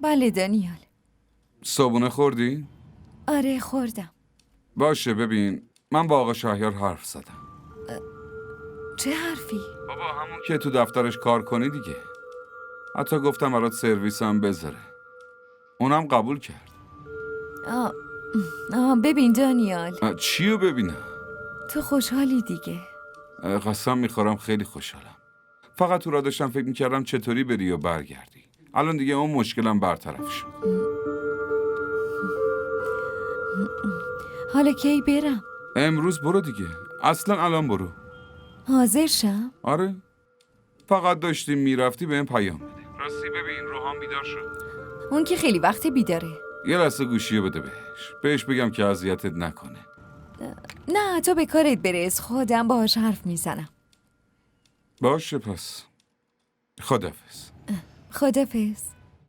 بله دانیال. صبونه خوردی؟ آره خوردم. باشه ببین، من با آقا شهریار حرف زدم. چه حرفی؟ بابا همون که تو دفترش کار کنی دیگه. حتی گفتم برات سرویس هم بذاره. اونم قبول کرد. ببین دانیال، چیو ببینم؟ تو خوشحالی دیگه. قسم میخورم خیلی خوشحالم. فقط تو را داشتم فکر میکردم چطوری بری و برگردی. الان دیگه اون مشکلم برطرف شد. حالا کی برم؟ امروز برو دیگه. اصلا الان برو. حاضر شم؟ آره. فقط داشتی میرفتی بهم پیام بده. راستی ببین روحان بیدار شد. اون که خیلی وقت بیداره. یه لحظه گوشیو بده بهش بگم که اذیتت نکنه. نه تو به کارت برس، خودم باهاش حرف میزنم. باشه پس. خداحافظ. خدافظ.